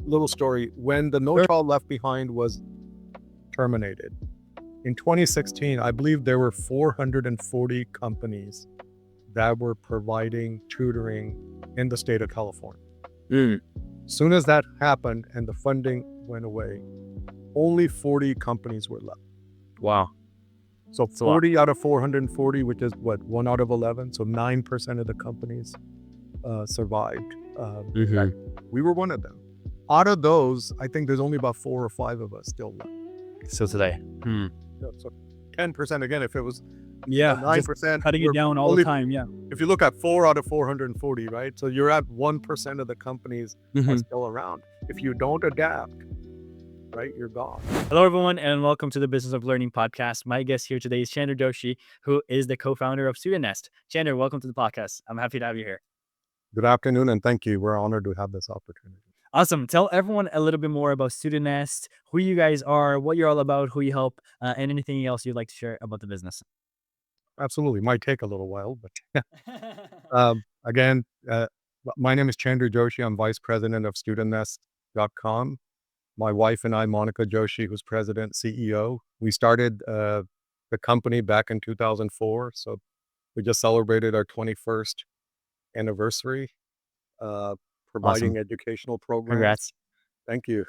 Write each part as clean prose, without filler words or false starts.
little story. When the No Sure. Child Left Behind was terminated in 2016, I believe there were 440 companies that were providing tutoring in the state of California. Mm, As soon as that happened and the funding went away, only 40 companies were left. wow. So It's a lot. 40 out of 440, which is what, 1 out of 11. So 9% of the companies survived. hmm We were one of them. Out of those, I think there's only about 4 or 5 of us still left. So today. Yeah, so 10% again, if it was Yeah, just 9%, cutting it we're down all the only, time. Yeah. if you look at 4 out of 440, right? So you're at 1% of the companies are hmm still around. If you don't adapt, right, you're gone. Hello, everyone, and welcome to the Business of Learning podcast. My guest here today is Chander Joshi, who is the co-founder of StudentNest. Chander, welcome to the podcast. I'm happy to have you here. Good afternoon, and thank you. We're honored to have this opportunity. Awesome. Tell everyone a little bit more about StudentNest, who you guys are, what you're all about, who you help, and anything else you'd like to share about the business. Absolutely. Might take a little while, but again, my name is Chander Joshi. I'm vice president of StudentNest.com. My wife and I, Monica Joshi, who's president, CEO, we started the company back in 2004. So we just celebrated our 21st anniversary, uh, providing Awesome. educational programs. Congrats. Thank you.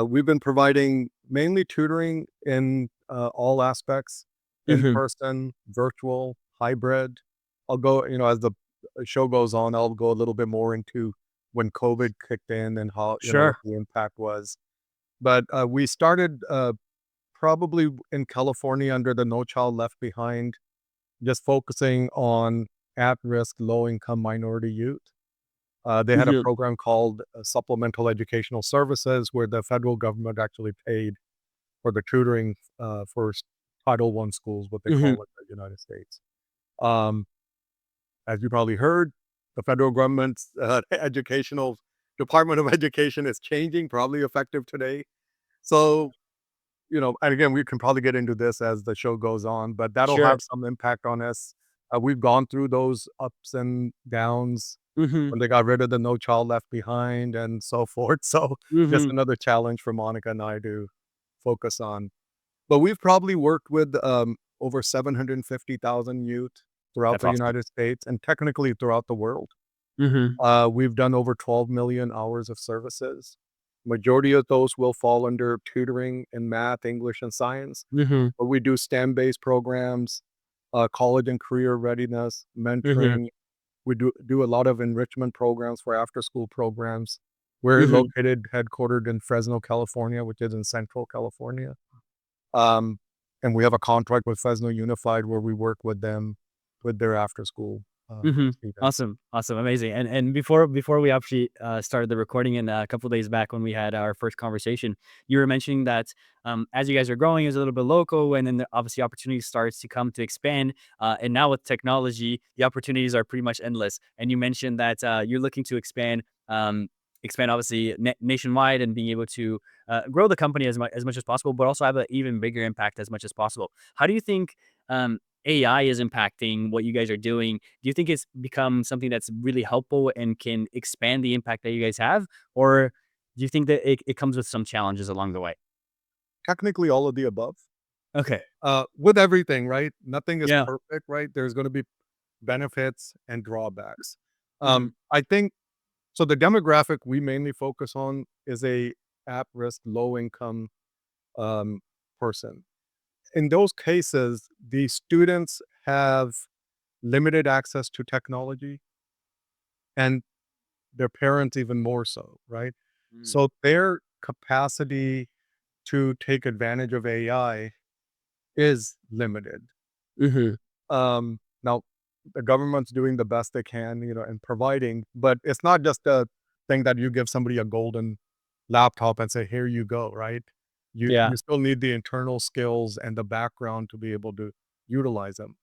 We've been providing mainly tutoring in all aspects, in hmm person, virtual, hybrid. I'll go, as the show goes on, I'll go a little bit more into when COVID kicked in and how, what Sure. the impact was. But we started probably in California under the No Child Left Behind, just focusing on at risk, low income minority youth. They had a hmm program called Supplemental Educational Services, where the federal government actually paid for the tutoring for Title I schools, what they hmm call it in the United States. Um, as you probably heard, the federal government's educational Department of Education is changing, probably effective today. So, and again, we can probably get into this as the show goes on, but that'll Sure. have some impact on us. We've gone through those ups and downs hmm when they got rid of the No Child Left Behind and so forth. So just hmm another challenge for Monica and I to focus on. But we've probably worked with over 750,000 youth throughout That's the awesome. United States and technically throughout the world. hmm We've done over 12 million hours of services. Majority of those will fall under tutoring in math, English, and science. hmm But we do STEM-based programs, college and career readiness, hmm mentoring. We do a lot of enrichment programs for after-school programs. We're hmm located headquartered in Fresno, California, which is in Central California. Um, and we have a contract with Fresno Unified where we work with them with their after-school students. Awesome. Awesome. Amazing. And before we actually started the recording and a couple of days back when we had our first conversation, you were mentioning that as you guys are growing, it's a little bit local, and then obviously opportunity starts to come to expand. And now with technology, the opportunities are pretty much endless. And you mentioned that you're looking to expand obviously nationwide and being able to grow the company as much as possible, but also have an even bigger impact as much as possible. How do you think AI is impacting what you guys are doing? Do you think it's become something that's really helpful and can expand the impact that you guys have? Or do you think that it comes with some challenges along the way? Technically, all of the above. Okay. With everything, right? Nothing is Yeah. perfect, right? There's going to be benefits and drawbacks. hmm I think so. The demographic we mainly focus on is a at-risk, low-income um, person. In those cases, the students have limited access to technology, and their parents even more so, right? So their capacity to take advantage of AI is limited. hmm Now, the government's doing the best they can, in providing, but it's not just a thing that you give somebody a golden laptop and say, "Here you go," right? You Yeah. still need the internal skills and the background to be able to utilize them.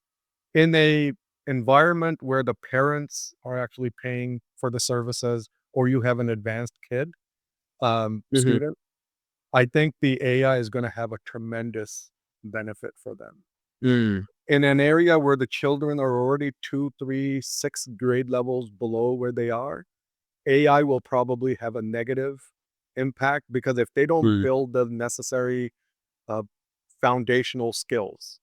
In a environment where the parents are actually paying for the services or you have an advanced kid, hmm student, I think the AI is gonna have a tremendous benefit for them. mm In an area where the children are already 2, 3, 6 grade levels below where they are, AI will probably have a negative impact because if they don't Mm. build the necessary uh, foundational skills,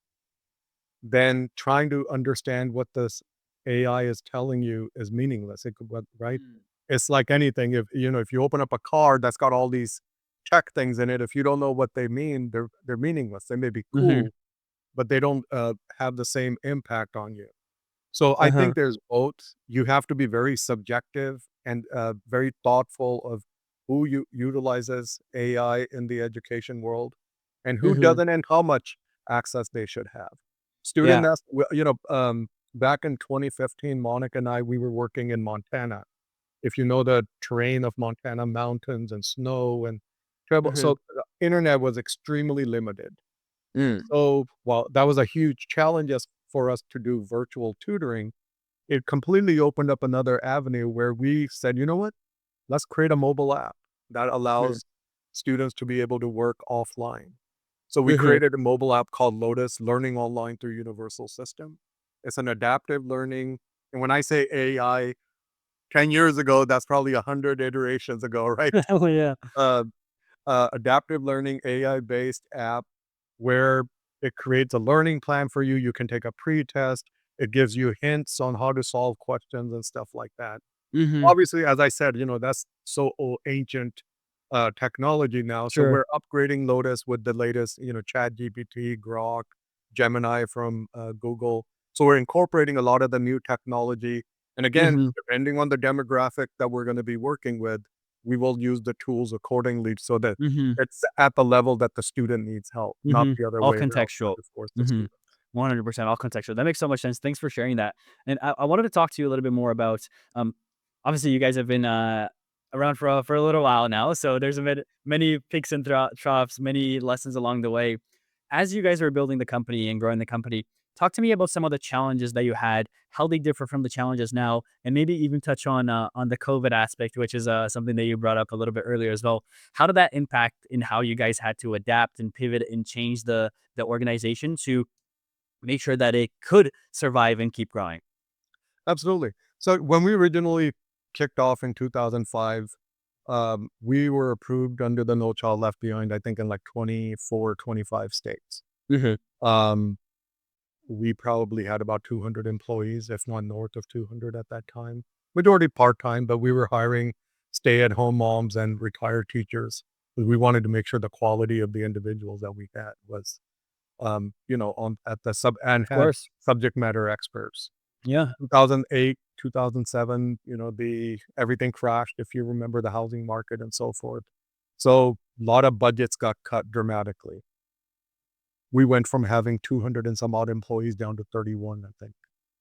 then trying to understand what this AI is telling you is meaningless. It could, right? Mm. It's like anything. If if you open up a card that's got all these tech things in it, if you don't know what they mean, they're meaningless. They may be Mhm. cool, but they don't have the same impact on you. So I Uh-huh. think there's both. You have to be very subjective and very thoughtful of who utilizes AI in the education world and who Mhm. doesn't and how much access they should have. Yeah. StudentNest, back in 2015, Monica and I, we were working in Montana. If you know the terrain of Montana, mountains and snow and terrible. Mhm. So the internet was extremely limited. Mm. So while that was a huge challenge for us to do virtual tutoring, it completely opened up another avenue where we said, you know what? Let's create a mobile app that Mhm. allows students to be able to work offline. So we Mhm. created a mobile app called Lotus Learning Online through Universal System. It's an adaptive learning. And when I say AI, 10 years ago, that's probably 100 iterations ago, right? Oh, yeah. Uh, adaptive learning AI based app where it creates a learning plan for you. You can take a pre-test. It gives you hints on how to solve questions and stuff like that. Mhm. Obviously, as I said, that's so ancient technology now. So Sure. we're upgrading Lotus with the latest, Chat GPT, Grok, Gemini from Google. So we're incorporating a lot of the new technology. And again, Mhm. depending on the demographic that we're going to be working with, we will use the tools accordingly so that Mhm. it's at the level that the student needs help, not Mhm. the other All way around, trying contextual. to force the Mhm. student. 100% all contextual. That makes so much sense. Thanks for sharing that. And I wanted to talk to you a little bit more about, um, obviously you guys have been, around for a little while now, so there's been many peaks and troughs, many lessons along the way. As you guys are building the company and growing the company, talk to me about some of the challenges that you had, how they differ from the challenges now, and maybe even touch on the COVID aspect, which is, something that you brought up a little bit earlier as well. How did that impact in how you guys had to adapt and pivot and change the organization to make sure that it could survive and keep growing? Absolutely. So when we originally kicked off in 2005, we were approved under the No Child Left Behind, I think in like 24, 25 states. Mhm. Um, we probably had about 200 employees, if not north of 200 at that time. Majority part-time, but we were hiring stay-at-home moms and retired teachers. We wanted to make sure the quality of the individuals that we had was, on at the sub and Of had course. subject matter experts. Yeah. 2008, 2007, the everything crashed, if you remember the housing market and so forth. So, a lot of budgets got cut dramatically. We went from having 200 and some odd employees down to 31, I think,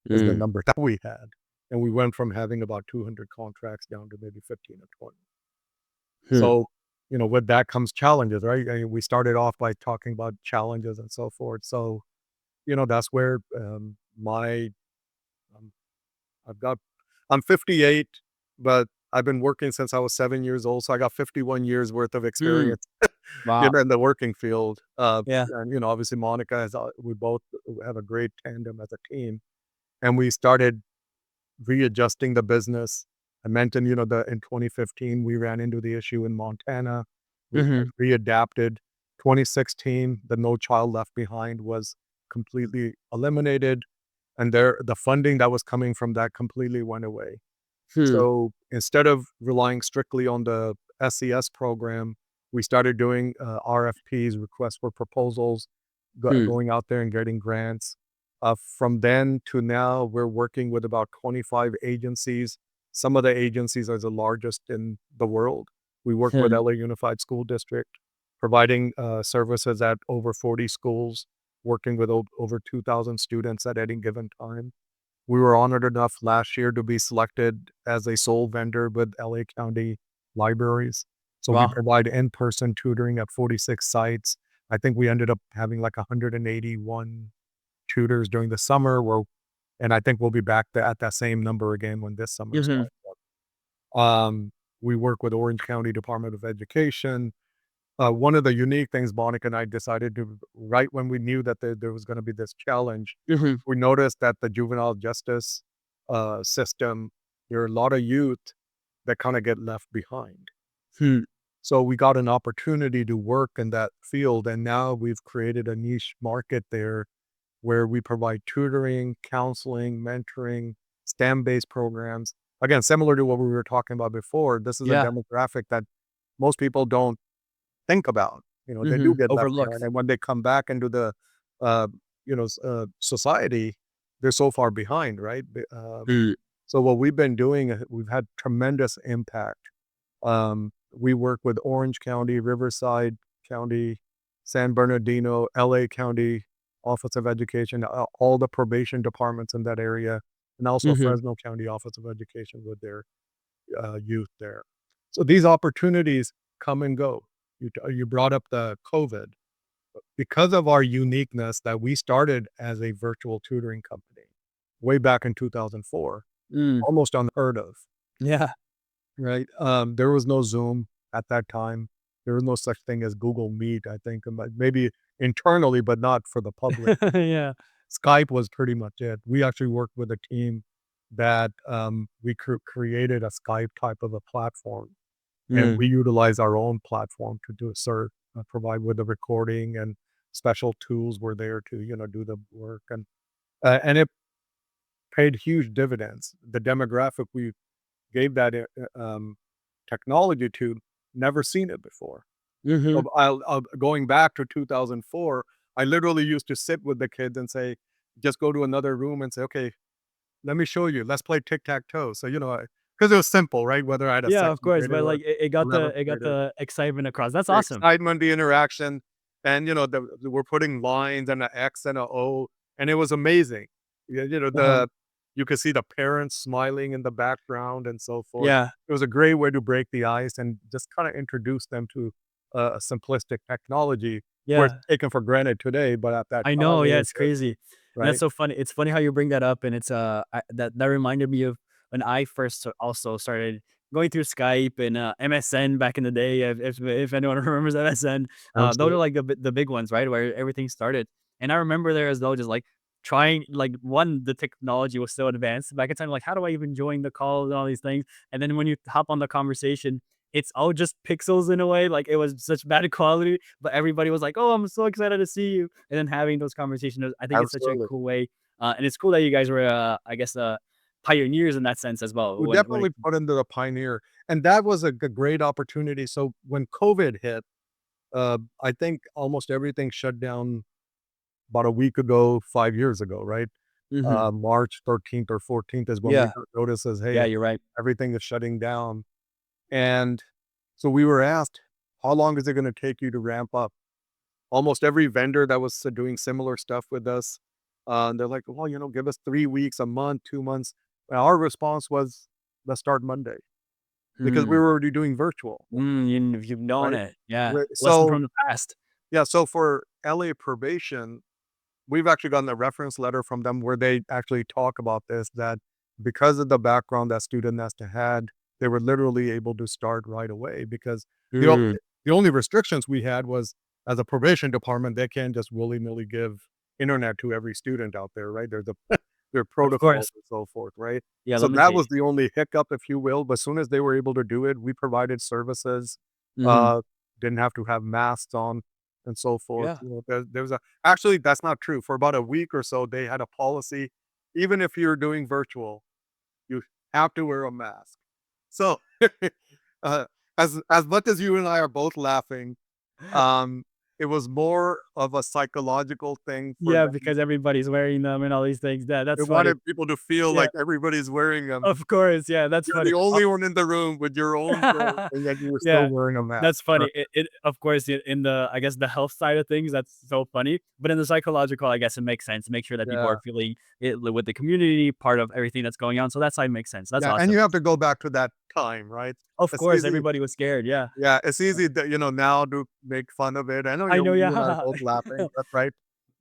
is the Mm. number that we had. And we went from having about 200 contracts down to maybe 15 or 20. Hmm. So, with that comes challenges, right? I mean, we started off by talking about challenges and so forth. So, that's where my um, I've got I'm 58, but I've been working since I was 7 years old, so I got 51 years worth of Mm. experience, Wow. in the working field. Yeah. And, obviously Monica has, we both have a great tandem as a team, and we started readjusting the business. I mentioned, in 2015, we ran into the issue in Montana. We Mhm. readapted. 2016, the No Child Left Behind was completely eliminated, and the funding that was coming from that completely went away. Hmm. So instead of relying strictly on the SES program, we started doing RFPs, requests for proposals, Hmm. going out there and getting grants. From then to now, we're working with about 25 agencies. Some of the agencies are the largest in the world. We work with Hmm. LA Unified School District, providing services at over 40 schools, working with over 2,000 students at any given time. We were honored enough last year to be selected as a sole vendor with LA County Libraries. So we Wow. provide in-person tutoring at 46 sites. I think we ended up having like 181 tutors during the summer, and I think we'll be back at that same number again when this summer Mhm. starts up. We work with Orange County Department of Education. One of the unique things Monica and I decided to, right when we knew that there was going to be this challenge, Mhm. we noticed that the juvenile justice system, there are a lot of youth that kind of get left behind. Hmm. So we got an opportunity to work in that field, and now we've created a niche market there where we provide tutoring, counseling, mentoring, STEM-based programs. Again, similar to what we were talking about before, this is a Yeah. demographic that most people don't think about. They do get left behind, Overlooked. and when they come back into the, uh, society, they're so far behind, right? Mm. So what we've been doing, we've had tremendous impact. We work with Orange County, Riverside County, San Bernardino, LA County Office of Education, all the probation departments in that area, and also Mhm. Fresno County Office of Education with their youth there. So these opportunities come and go. You brought up the COVID. Because of our uniqueness that we started as a virtual tutoring company way back in 2004, Mm. almost unheard of, Yeah. right? There was no Zoom at that time. There was no such thing as Google Meet, I think, maybe internally, but not for the public. Yeah. Skype was pretty much it. We actually worked with a team that we created a Skype type of a platform, and Mm. we utilize our own platform to provide with the recording, and special tools were there to do the work, and it paid huge dividends. The demographic we gave that technology to never seen it before. So Mhm. I'll going back to 2004, I literally used to sit with the kids and say, just go to another room and say, okay, let me show you. Let's play tic tac toe. So, because it was simple, right? Whether I had a Yeah, of second course, grader but, or like, it got 11th grader, the excitement across. That's the awesome. excitement, the interaction, and we're putting lines and an X and a O, and it was amazing. Yeah, Uh-huh. you could see the parents smiling in the background and so forth. Yeah. It was a great way to break the ice and just kind of introduce them to a simplistic technology where it's Yeah. taken for granted today, but at that I time know, it yeah, was it's just crazy. And that's right. so funny. It's funny how you bring that up, and it's, that reminded me of when I first also started going through Skype and, MSN back in the day, if anyone remembers MSN. Those are, Absolutely. like, the big ones, right, where everything started. And I remember there as though just, like, trying like, one, the technology was so advanced back in time, like, how do I even join the call and all these things? And then when you hop on the conversation, it's all just pixels in a way, like, it was such bad quality, but everybody was like, "Oh, I'm so excited to see you." And then having those conversations, I think it's such a Absolutely. cool way, and it's cool that you guys were, I guess, pioneers in that sense as well. We When it definitely put into the pioneer, and that was a great opportunity. So when COVID hit, I think almost everything shut down about a week ago, 5 years ago, right? Mhm. March 13th or 14th is when we Yeah, got notices, yeah, "Hey, you're right. everything is shutting down." And so we were asked, "How long is it gonna take you to ramp up?" Almost every vendor that was doing similar stuff with us, they're like, "Well, give us 3 weeks, a month, 2 months." And our response was, "Let's start Monday," because we Mm. were already doing virtual, You've known right? it. Yeah, lesson So from the past. yeah, so for LA probation, we've actually gotten a reference letter from them where they actually talk about this, that because of the background that StudentNest had, they were literally able to start right away because the o Mm. the only restrictions we had was, as a probation department, they can't just willy-nilly give internet to every student out there, right? There are Of protocols course. and so forth, right? Yeah, So that was limited. the only hiccup, if you will, but as soon as they were able to do it, we provided services, Mhm. uh, didn't have to have masks on and so forth. Yeah. There was a Actually, that's not true. For about a week or so, they had a policy, even if you're doing virtual, you have to wear a mask. So, uh, as much as you and I are both laughing, um, it was more of a psychological thing for Yeah, them. because everybody's wearing them and all these things. Yeah, They that's funny. wanted people to feel Yeah, like everybody's wearing them. of course, yeah, that's You're funny. the only one in the room with your own thing, and yet you were still Yeah, wearing a mask. that's funny. It of course, in the, I guess, the health side of things, that's so funny, but in the psychological, I guess it makes sense. Make sure that people are Yeah. feeling it with the community, part of everything that's going on, so that side makes sense. That's Yeah, and awesome. you have to go back to that time, right? Of It's course, easy everybody was scared, yeah. Yeah, it's easy that, now to make fun of it. I know I know, you and I are yeah. both laughing, that's right.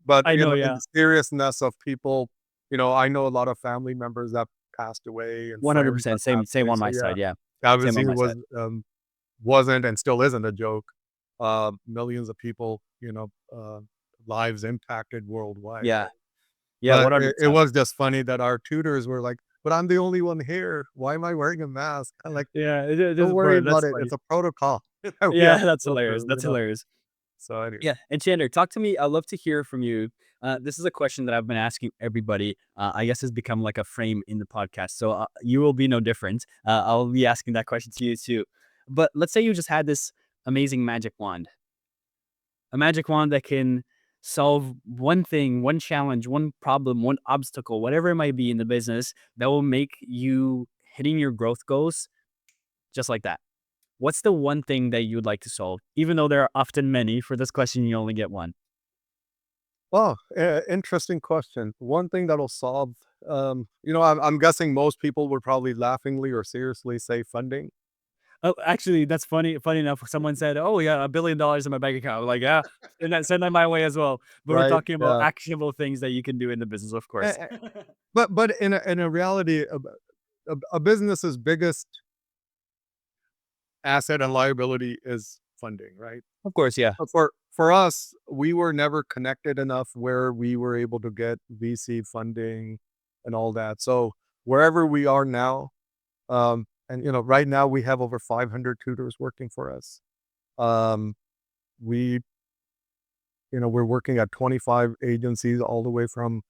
But, I know, in yeah. the seriousness of people, I know a lot of family members that passed away and friends that 100%, passed same away. on So my yeah, side, yeah. Same obviously on it my side. wasn't and still isn't a joke. Millions of people, lives impacted worldwide, Yeah. right? Yeah, But it 100%. was just funny that our tutors were like, "But I'm the only one here. Why am I wearing a mask?" I'm like, Yeah, it "Don't is worry fun, about that's it. funny. It's a protocol." We Yeah, have to that's go hilarious. through, That's hilarious. So anyway. Yeah, and Chander, talk to me. I'd love to hear from you. This is a question that I've been asking everybody. I guess has become like a frame in the podcast, so you will be no different. I'll be asking that question to you too. But let's say you just had this amazing magic wand, a magic wand that can solve one thing, one challenge, one problem, one obstacle, whatever it might be in the business that will make you hitting your growth goals just like that. What's the one thing that you'd like to solve? Even though there are often many, for this question, you only get one. Well, interesting question. One thing that'll solve, I'm guessing most people would probably laughingly or seriously say funding, Oh, actually, that's funny. Funny enough, someone said, "Oh, yeah, $1 billion in my bank account." I'm like, yeah, send that my way as well. But we're right? talking about Yeah. actionable things that you can do in the business, of Eh, course. eh, but in a reality, a business's biggest asset and liability is funding, right? Of course, yeah. But for us, we were never connected enough where we were able to get VC funding and all that. So wherever we are now, and right now we have over 500 tutors working for us. Um, we, we're working at 25 agencies all the way from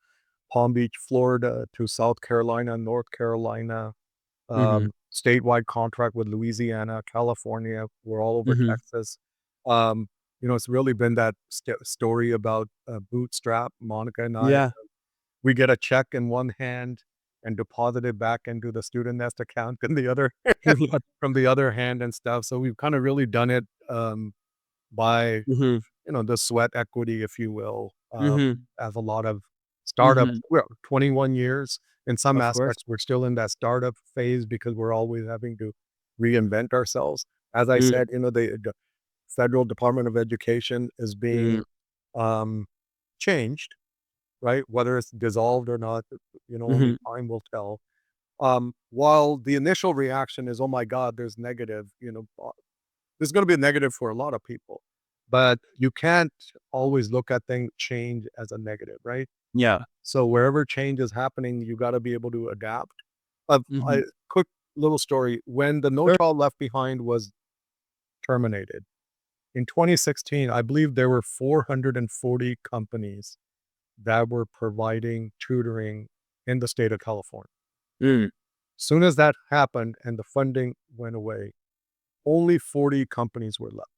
Palm Beach, Florida to South Carolina, North Carolina, Mhm, statewide contract with Louisiana, California. We're all over mhm. Texas. Um, it's really been that story about bootstrap. Monica and I, Yeah. we get a check in one hand and deposit it back into the StudentNest account in the other from the other hand and stuff. So we've kind of really done it by Mhm, the sweat equity, if you will, mhm, as a lot of startups. mhm. Well, 21 years. In some Of course. aspects, we're still in that startup phase because we're always having to reinvent ourselves. As I Mm, said, the Federal Department of Education is being mm, um, changed, right? Whether it's dissolved or not, only mhm. time will tell. While the initial reaction is, "Oh my God, there's negative," there's going to be a negative for a lot of people, but you can't always look at things change as a negative, right? Yeah. So wherever change is happening, you got to be able to adapt. Mhm. Quick little story: when the No Sure. Child Left Behind was terminated in 2016, I believe there were 440 companies that were providing tutoring in the state of California. Mm. Soon as that happened and the funding went away, only 40 companies were left.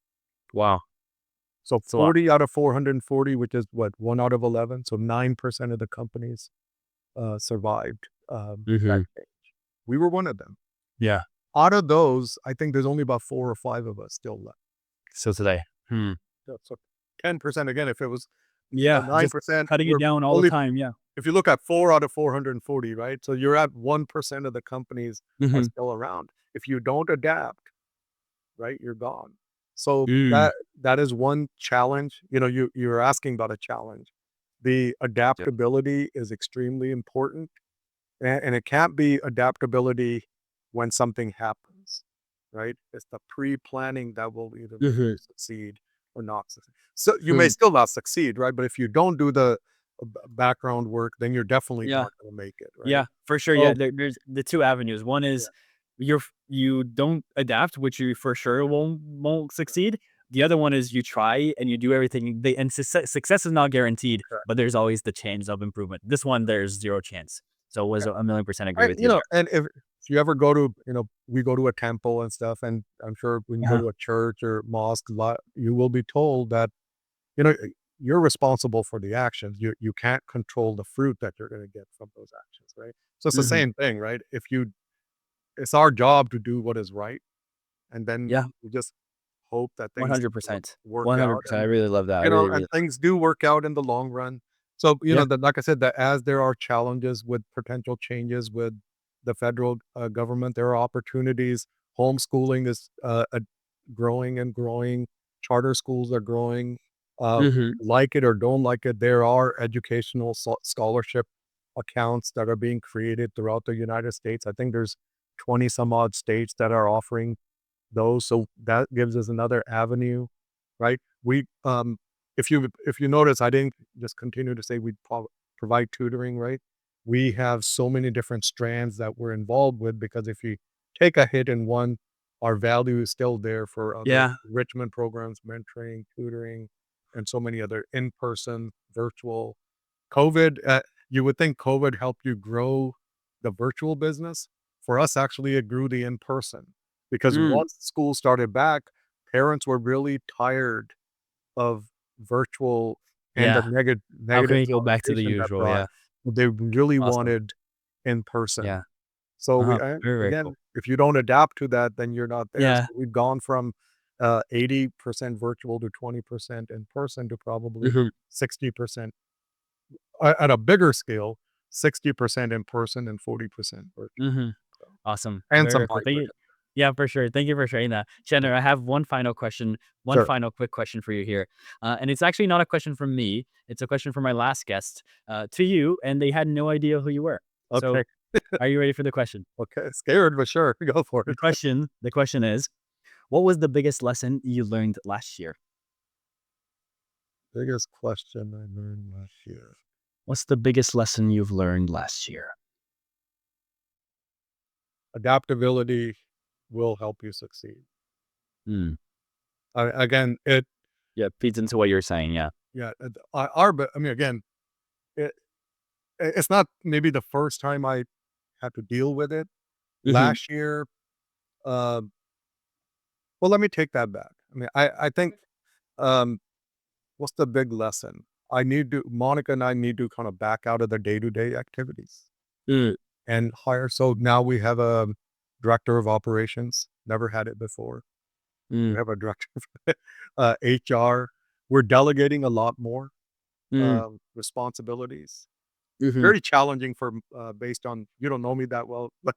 Wow. So It's a lot. 40 out of 440, which is what, 1 out of 11, so 9% of the companies, survived, that Mhm. change. We were one of them. Yeah. Out of those, I think there's only about 4 or 5 of us still left. So today. Hmm. So 10% again, if it was, Yeah, just 9%, cutting it we're down all the only time, yeah. if you look at 4 out of 440, right? So you're at 1% of the companies are Mhm. still around. If you don't adapt, right, you're gone. So Mm. that is one challenge. You're asking about a challenge. The Yep. adaptability is extremely important, and it can't be adaptability when something happens, right? It's the pre-planning that will either make you Mhm. succeed or not succeed. So you may Hmm. still not succeed, right? But if you don't do the background work, then you're definitely Yeah. not going to make it, right? Yeah, for sure, yeah, So there's the 2 avenues. One yeah, is you don't adapt, which you for sure won't correct, succeed. The other one is you try and you do everything they and success is not guaranteed, correct. but there's always the chance of improvement. This one, there's 0 chance. So, was a 1,000,000% agree I with you there. and if you ever go to, we go to a temple and stuff, and I'm sure when you go Uh-huh. to a church or mosque, you will be told that, you know, you're responsible for the actions. You can't control the fruit that you're gonna get from those actions, right? So it's the Mhm. same thing, right? It's our job to do what is right, and then Yeah, we just hope that things 100%. work out, 100%, I and really love that, I really, and really things do work out in the long run. So, Yeah. that like I said, that as there are challenges with potential changes with the federal, government, there are opportunities. Homeschooling is, growing and growing. Charter schools are growing. Mhm. Like it or don't like it, there are educational scholarship accounts that are being created throughout the United States. I think there's 20 some odd states that are offering those, so that gives us another avenue, right? If you notice, I didn't just continue to say we provide tutoring, right? We have so many different strands that we're involved with because if you take a hit in one, our value is still there for other Yeah. enrichment programs, mentoring, tutoring, and so many other in-person, virtual. COVID, you would think COVID helped you grow the virtual business. For us, actually, it grew the in-person because Mm, once school started back, parents were really tired of virtual and the yeah. How can negative we go back to the connotation that usual? brought. Yeah. They really Awesome. wanted in person. Yeah. So we Very, very again, cool. if you don't adapt to that, then you're not there. Yeah. So we've gone from 80% virtual to 20% in person to probably Mhm. 60% at a bigger scale, 60% in person and 40% virtual. Mhm. So, Awesome. and Very, some very cool. Thank hybrid. you. Yeah, for sure. Thank you for sharing that. Yeah. Chandler, I have one final question, one Sure. final quick question for you here. And it's actually not a question from me. It's a question from my last guest to you, and they had no idea who you were. So Okay. are you ready for the question? Okay. Scared, but sure. Go for The it. question, the question is, what was the biggest lesson you learned last year? Biggest question I learned last year. What's the biggest lesson you've learned last year? Adaptability will help you succeed. Hmm. Again, it Yeah, feeds into what you're saying. Yeah. yeah, our but I mean, again, it it's not maybe the first time I had to deal with it. Hmm. Last year, uh, well, let me take that back. I mean, I think, um, what's the big lesson? I need to Monica and I need to kind of back out of the day-to-day activities Mm, and hire. So now we have a director of operations, never had it before. We mm, have a director of HR. We're delegating a lot more mm, responsibilities. mhm. Very challenging for based on you don't know me that well, but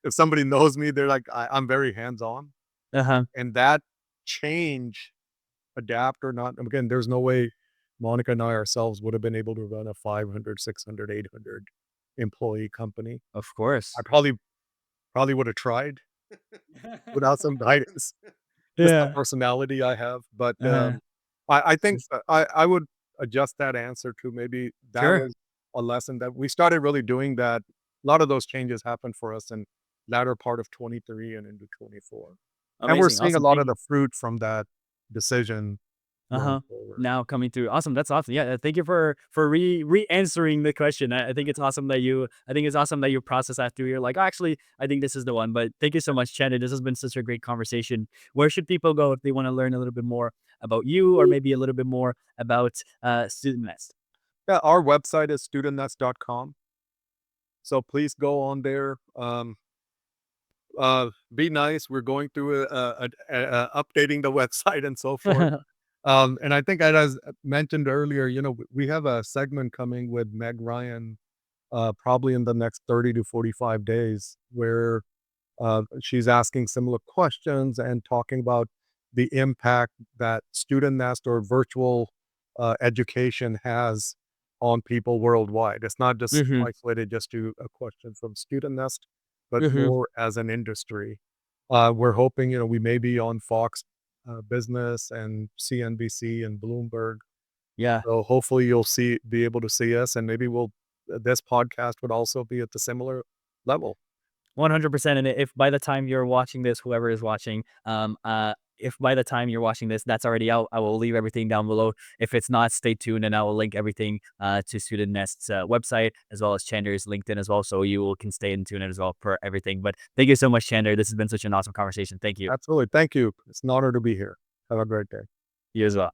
if somebody knows me, they're like, I'm very hands-on. Uh-huh. And that change, adapt or not, again, there's no way Monica and I ourselves would have been able to run a 500, 600, 800 employee company. Of I course. probably would have tried without some guidance. Just the Yeah. personality I have, but, Uh-huh. I think I would adjust that answer to maybe that Sure. was a lesson that we started really doing that. A lot of those changes happened for us in latter part of 23 and into 24. And we're Amazing. seeing a Awesome. lot Thank of you. the fruit from that decision going Uh-huh. forward. Now coming through. Awesome. That's awesome. Yeah. Thank you for re-answering the question. I think it's awesome that you process that through. You're like, "Oh, actually, I think this is the one." But thank you so much, Chandler. This has been such a great conversation. Where should people go if they want to learn a little bit more about you or maybe a little bit more about StudentNest? Yeah, our website is studentnest.com. So please go on there. Be nice. We're going through updating the website and so forth. And I think as mentioned earlier, we have a segment coming with Meg Ryan, probably in the next 30 to 45 days, where she's asking similar questions and talking about the impact that Student Nest or virtual education has on people worldwide. It's not just Mm-hmm. isolated just to a question from Student Nest, but Mm-hmm. more as an industry. We're hoping, we may be on Fox Business and CNBC and Bloomberg. Yeah. So hopefully be able to see us, and maybe this podcast would also be at the similar level. 100%. And if by the time you're watching this, whoever is watching, if by the time you're watching this, that's already out, I will leave everything down below. If it's not, stay tuned and I will link everything to Student Nest's website as well as Chander's LinkedIn as well. So can stay in tune as well for everything. But thank you so much, Chander. This has been such an awesome conversation. Thank you. Absolutely. Thank you. It's an honor to be here. Have a great day. You as well.